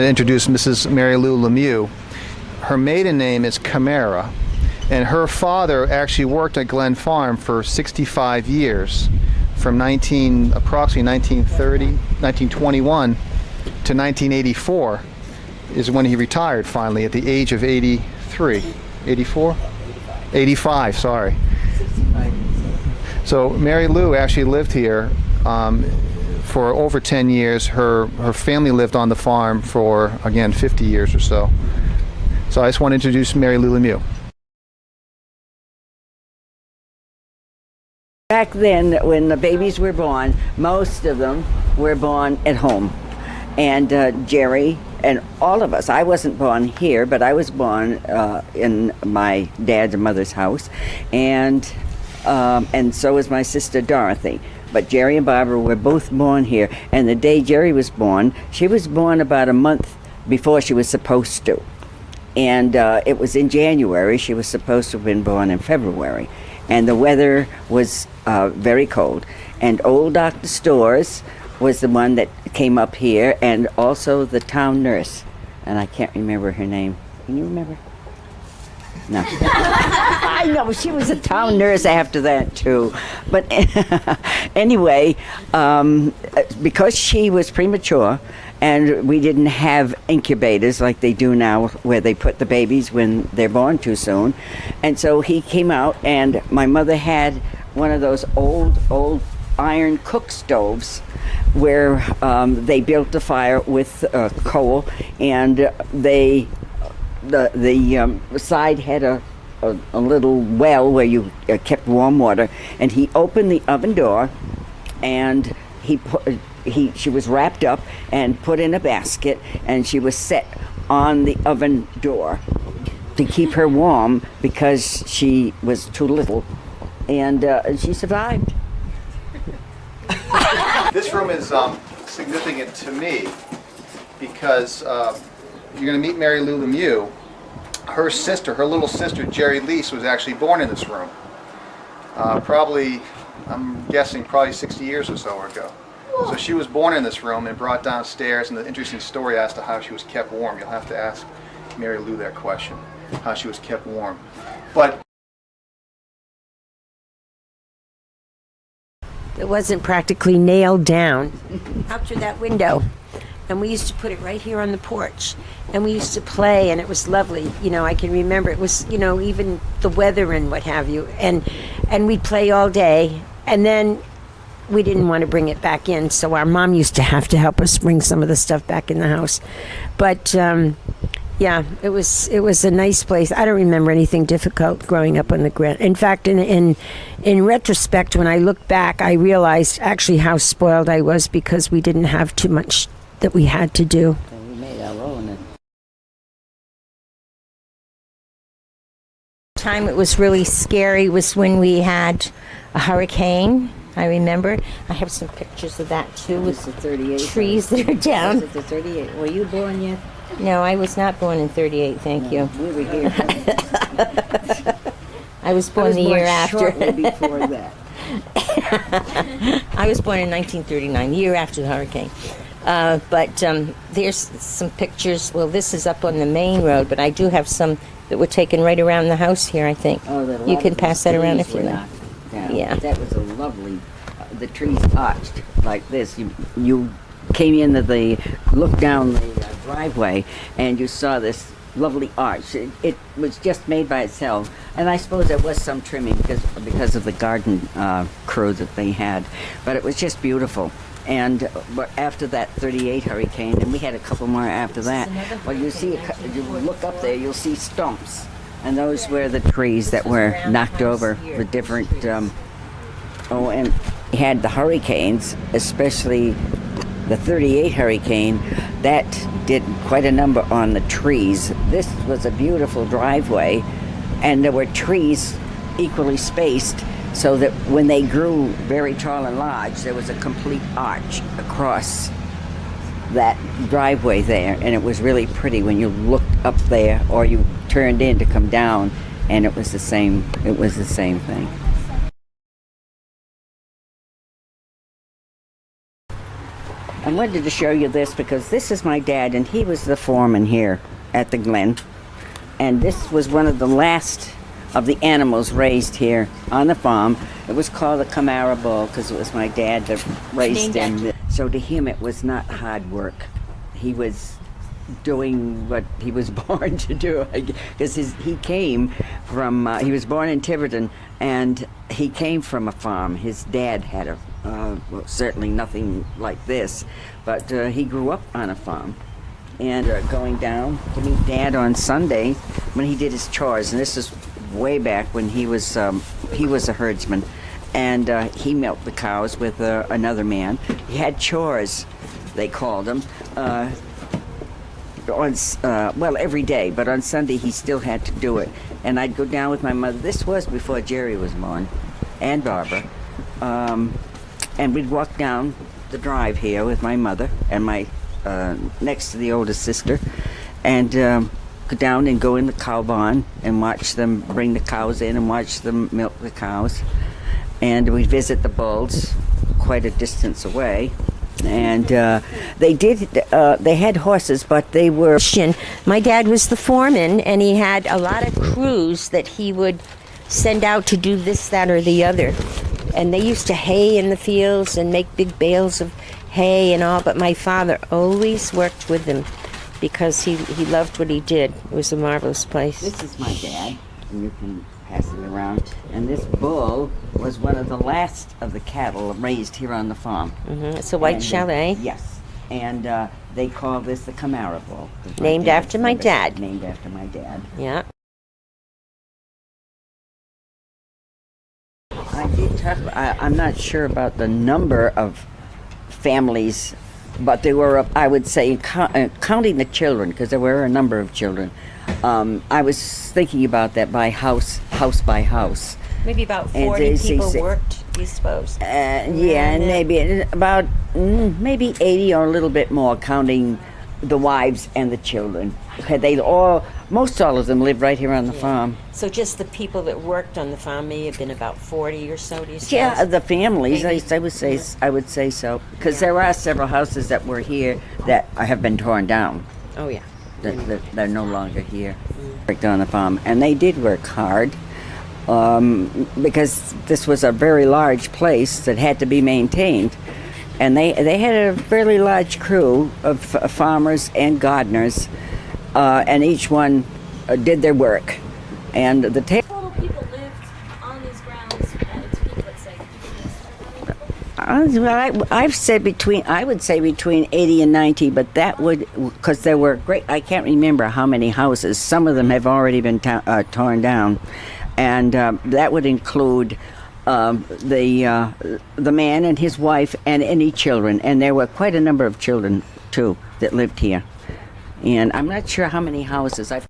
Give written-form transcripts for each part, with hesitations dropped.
Introduce Mrs. Mary Lou Lemieux. Her maiden name is Camara, and her father actually worked at Glen Farm for 65 years, from approximately 1921 to 1984 is when he retired finally at the age of 83, 84, 85. Sorry. So Mary Lou actually lived here for over 10 years. Her family lived on the farm for, again, 50 years or so. So I just want to introduce Mary Lou Lemieux. Back then, when the babies were born, most of them were born at home. And Jerry and all of us, I wasn't born here, but I was born in my dad's and mother's house. And so was my sister Dorothy. But Jerry and Barbara were both born here. And the day Jerry was born, she was born about a month before she was supposed to. And it was in January. She was supposed to have been born in February. And the weather was very cold. And old Dr. Storrs was the one that came up here, and also the town nurse. And I can't remember her name. Can you remember? No. I know, she was a town nurse after that, too. But anyway, because she was premature, and we didn't have incubators like they do now, where they put the babies when they're born too soon. And so he came out, and my mother had one of those old iron cook stoves where they built a fire with coal, and the side had a little well where you kept warm water, and he opened the oven door, and she was wrapped up and put in a basket, and she was set on the oven door to keep her warm because she was too little, and she survived. This room is significant to me because you're going to meet Mary Lou Lemieux. Her little sister, Jerry Lease, was actually born in this room. Probably 60 years or so ago. So she was born in this room and brought downstairs, and the interesting story as to how she was kept warm. You'll have to ask Mary Lou that question, how she was kept warm. But it wasn't practically nailed down out through that window. And we used to put it right here on the porch. And we used to play, and it was lovely. You know, I can remember it was, even the weather and what have you. And we'd play all day. And then we didn't want to bring it back in, so our mom used to have to help us bring some of the stuff back in the house. But yeah, it was a nice place. I don't remember anything difficult growing up on the Grant. In fact, in retrospect, when I look back, I realized actually how spoiled I was because we didn't have too much that we had to do. We made our own. Time it was really scary was when we had a hurricane. I remember. I have some pictures of that too with the 38 trees that are down. Was it the 38? Were you born yet? No, I was not born in 38, thank you. We were here. I was born the year after. Shortly before that. I was born in 1939, the year after the hurricane. But there's some pictures. Well, this is up on the main road, but I do have some that were taken right around the house here, I think. Oh, you can pass that around if you like. Yeah. That was a lovely, the trees arched like this. You came in looked down the driveway, and you saw this lovely arch. It was just made by itself, and I suppose there was some trimming because of the garden crew that they had, but it was just beautiful. And after that 38 hurricane, and we had a couple more after that, well, you look up there, you'll see stumps, and those were the trees that were knocked over with different, and had the hurricanes, especially the 38 hurricane, that did quite a number on the trees. This was a beautiful driveway, and there were trees equally spaced, so that when they grew very tall and large, there was a complete arch across that driveway there, and it was really pretty when you looked up there or you turned in to come down, and it was the same thing. I wanted to show you this because this is my dad, and he was the foreman here at the Glen. And this was one of the last of the animals raised here on the farm. It was called the Camara bull because it was my dad that raised him. So to him, it was not hard work. He was doing what he was born to do, because he came from, he was born in Tiverton, and he came from a farm. His dad had a, well, certainly nothing like this, but he grew up on a farm. And going down to meet Dad on Sunday when he did his chores, and this is way back when he was a herdsman, and he milked the cows with another man. He had chores, they called them, well, every day, but on Sunday he still had to do it. And I'd go down with my mother. This was before Jerry was born, and Barbara, and we'd walk down the drive here with my mother and my next to the oldest sister, and go down and go in the cow barn and watch them bring the cows in and watch them milk the cows. And we'd visit the bulls quite a distance away. And they had horses, but they were... My dad was the foreman, and he had a lot of crews that he would send out to do this, that, or the other. And they used to hay in the fields and make big bales of hay and all, but my father always worked with him because he loved what he did. It was a marvelous place. This is my dad, and you can pass it around. And this bull was one of the last of the cattle raised here on the farm. It's a white And, chalet. Yes. And they call this the Camara bull. Named after my dad. Named after my dad. Yeah. I did talk. I'm not sure about the number of families, but there were, I would say, counting the children, because there were a number of children. I was thinking about that by house by house. Maybe about And 40 they people say- worked, you suppose. Yeah, and maybe about maybe 80 or a little bit more, counting the wives and the children. They all, most all of them lived right here on the farm. So just the people that worked on the farm may have been about 40 or so, do you suppose? Yeah, the families. Maybe. I would say so, because there are several houses that were here that have been torn down. Oh, yeah. They're no longer here. Worked on the farm, and they did work hard, because this was a very large place that had to be maintained, and they had a fairly large crew of farmers and gardeners, and each one did their work, and the Total people lived on these grounds at its peak, let's say. I would say between 80 and 90, but that would, because there were I can't remember how many houses. Some of them have already been torn down, and that would include the man and his wife and any children, and there were quite a number of children too that lived here. And I'm not sure how many houses. In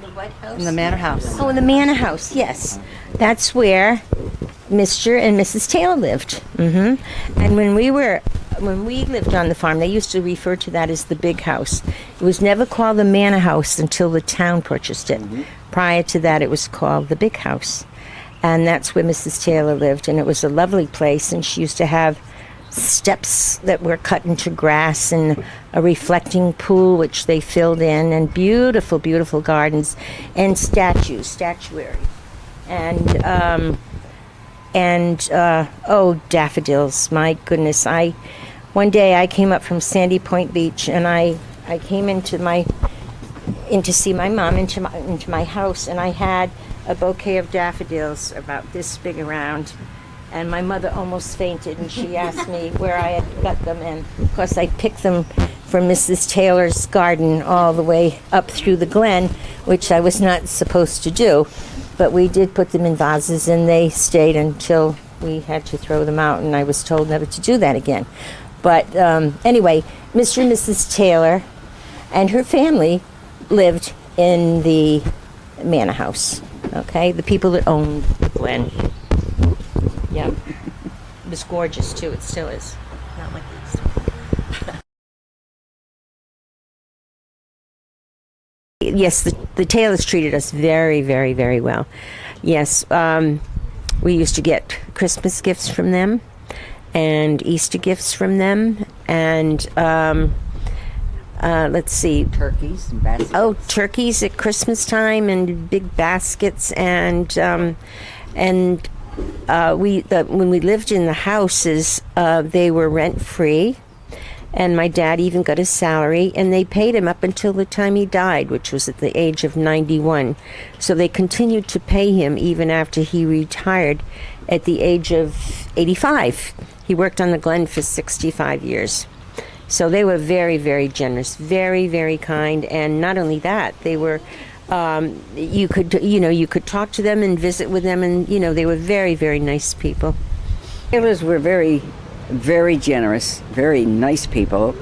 the what house? In the manor house. Oh, in the manor house, yes. That's where Mr. and Mrs. Taylor lived. And when we lived on the farm, they used to refer to that as the big house. It was never called the manor house until the town purchased it. Prior to that, it was called the big house. And that's where Mrs. Taylor lived, and it was a lovely place, and she used to have steps that were cut into grass and a reflecting pool which they filled in, and beautiful, beautiful gardens and statuary. And daffodils, my goodness. One day I came up from Sandy Point Beach, and I came in to see my mom into my house, and I had a bouquet of daffodils about this big around. And my mother almost fainted, and she asked me where I had got them. And of course, I picked them from Mrs. Taylor's garden all the way up through the Glen, which I was not supposed to do. But we did put them in vases, and they stayed until we had to throw them out, and I was told never to do that again. But anyway, Mr. and Mrs. Taylor and her family lived in the manor house, okay? The people that owned the Glen. Yeah. It was gorgeous, too. It still is. Not like these. Yes, the Taylors treated us very, very, very well. Yes. We used to get Christmas gifts from them and Easter gifts from them, and let's see. Turkeys and baskets. Oh, turkeys at Christmas time and big baskets, and when we lived in the houses, they were rent free, and my dad even got a salary, and they paid him up until the time he died, which was at the age of 91. So they continued to pay him even after he retired at the age of 85. He worked on the Glen for 65 years. So they were very, very generous, very, very kind, and not only that, they were. You could talk to them and visit with them, and they were very, very nice people. Taylors were very, very generous, very nice people.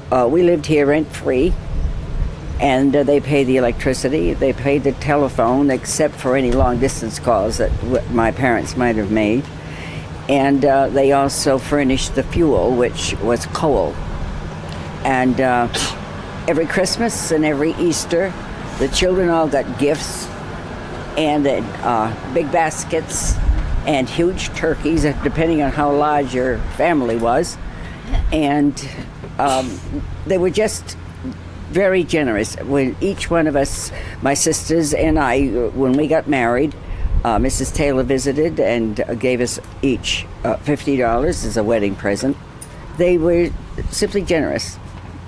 We lived here rent free, and they paid the electricity, they paid the telephone, except for any long distance calls that my parents might have made. And they also furnished the fuel, which was coal. And every Christmas and every Easter, the children all got gifts and big baskets and huge turkeys, depending on how large your family was. And they were just very generous. When each one of us, my sisters and I, when we got married, Mrs. Taylor visited and gave us each $50 as a wedding present. They were simply generous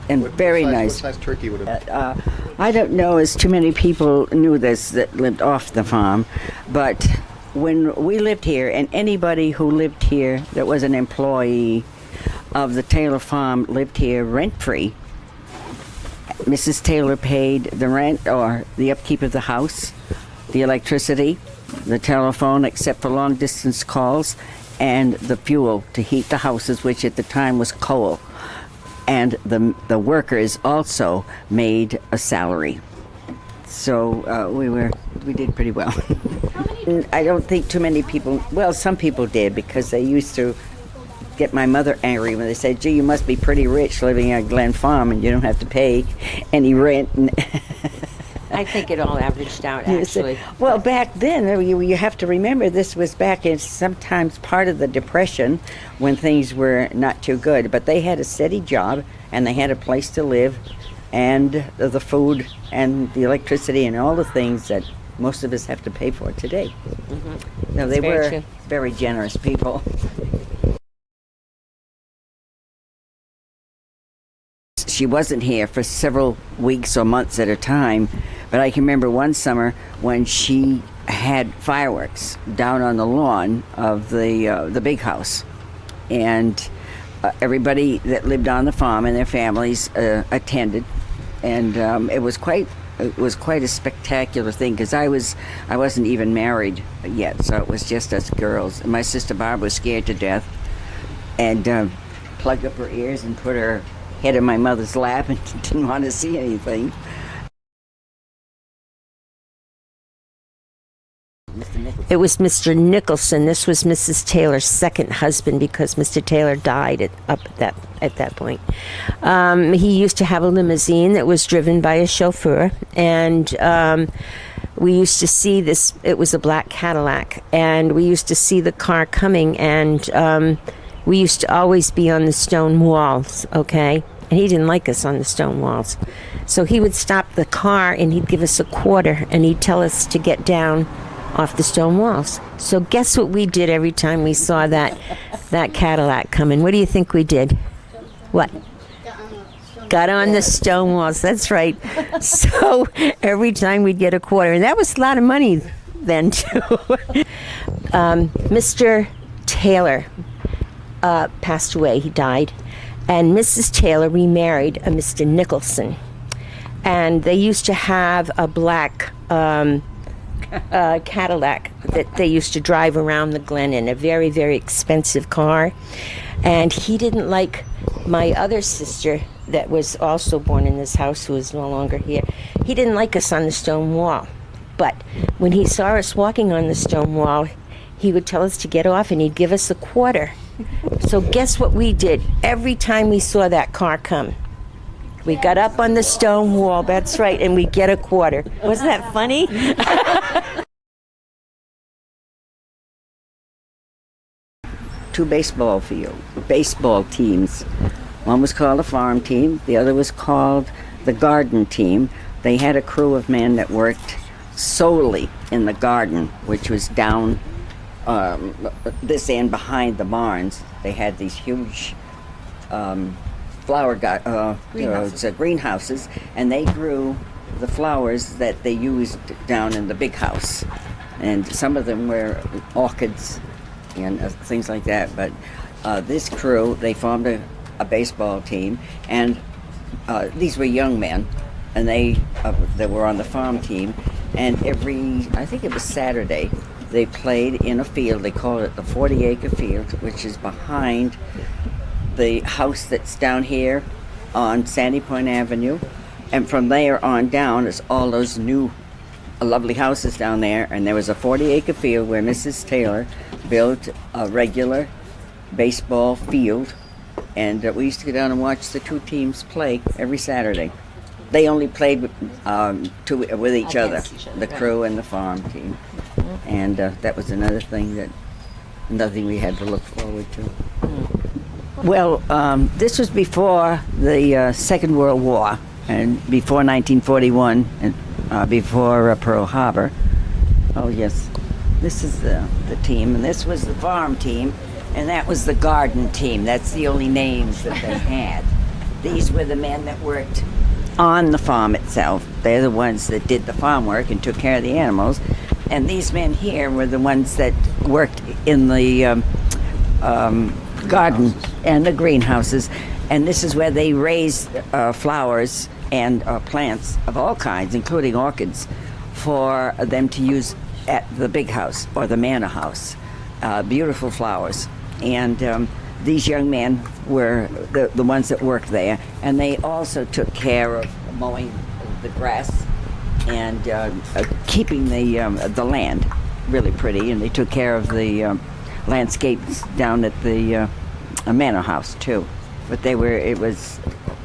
and very nice. What size turkey would have been? I don't know as too many people knew this that lived off the farm, but when we lived here, and anybody who lived here that was an employee of the Taylor farm lived here rent-free. Mrs. Taylor paid the rent or the upkeep of the house, the electricity, the telephone, except for long distance calls, and the fuel to heat the houses, which at the time was coal. And the workers also made a salary. So we did pretty well. I don't think too many people, well, some people did, because they used to get my mother angry when they said, gee, you must be pretty rich living at Glen Farm and you don't have to pay any rent. I think it all averaged out, actually. Well, back then, you have to remember this was back in sometimes part of the Depression when things were not too good. But they had a steady job and they had a place to live and the food and the electricity and all the things that most of us have to pay for today. Mm-hmm. No, they very were true. very generous people. She wasn't here for several weeks or months at a time, but I can remember one summer when she had fireworks down on the lawn of the big house, and everybody that lived on the farm and their families attended, and it was quite a spectacular thing because I wasn't even married yet, so it was just us girls. And my sister Barb was scared to death and plugged up her ears and put her head in my mother's lap and didn't want to see anything. It was Mr. Nicholson. This was Mrs. Taylor's second husband because Mr. Taylor died at that point. He used to have a limousine that was driven by a chauffeur, and we used to see this. It was a black Cadillac, and we used to see the car coming, and we used to always be on the stone walls, okay? And he didn't like us on the stone walls. So he would stop the car and he'd give us a quarter and he'd tell us to get down off the stone walls. So guess what we did every time we saw that Cadillac coming? What do you think we did? What? Got on the stone walls. That's right. So every time we'd get a quarter, and that was a lot of money then too. Mr. Taylor passed away. He died. And Mrs. Taylor remarried a Mr. Nicholson. And they used to have a black Cadillac that they used to drive around the Glen in, a very, very expensive car. And he didn't like my other sister that was also born in this house, who is no longer here. He didn't like us on the stone wall. But when he saw us walking on the stone wall, he would tell us to get off and he'd give us a quarter. So guess what we did every time we saw that car come? We got up on the stone wall, that's right, and we'd get a quarter. Wasn't that funny? two baseball teams. One was called a farm team. The other was called the garden team. They had a crew of men that worked solely in the garden, which was down this end behind the barns. They had these huge greenhouses, and they grew the flowers that they used down in the big house. And some of them were orchids and things like that. But this crew, they formed a baseball team, and these were young men, and they were on the farm team. And I think it was Saturday, they played in a field. They called it the 40-acre field, which is behind the house that's down here on Sandy Point Avenue. And from there on down is all those new lovely houses down there. And there was a 40-acre field where Mrs. Taylor built a regular baseball field. And we used to go down and watch the two teams play every Saturday. They only played with each other, the crew and the farm team. And that was another thing we had to look forward to. Well, this was before the Second World War, and before 1941, and before Pearl Harbor. Oh yes, this is the team, and this was the farm team, and that was the garden team. That's the only names that they had. These were the men that worked on the farm itself. They're the ones that did the farm work and took care of the animals. And these men here were the ones that worked in the garden and the greenhouses. And this is where they raised flowers and plants of all kinds, including orchids, for them to use at the big house or the manor house. Beautiful flowers. And these young men were the ones that worked there, and they also took care of mowing the grass and keeping the land really pretty, and they took care of the landscapes down at the manor house too. But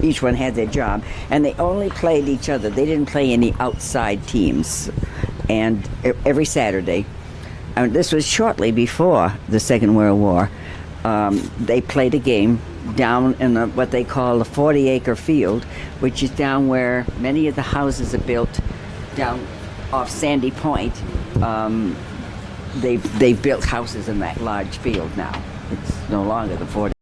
each one had their job, and they only played each other. They didn't play any outside teams. And every Saturday, and this was shortly before the Second World War, they played a game down in what they call the 40-acre field, which is down where many of the houses are built down off Sandy Point. They've built houses in that large field now. It's no longer the 40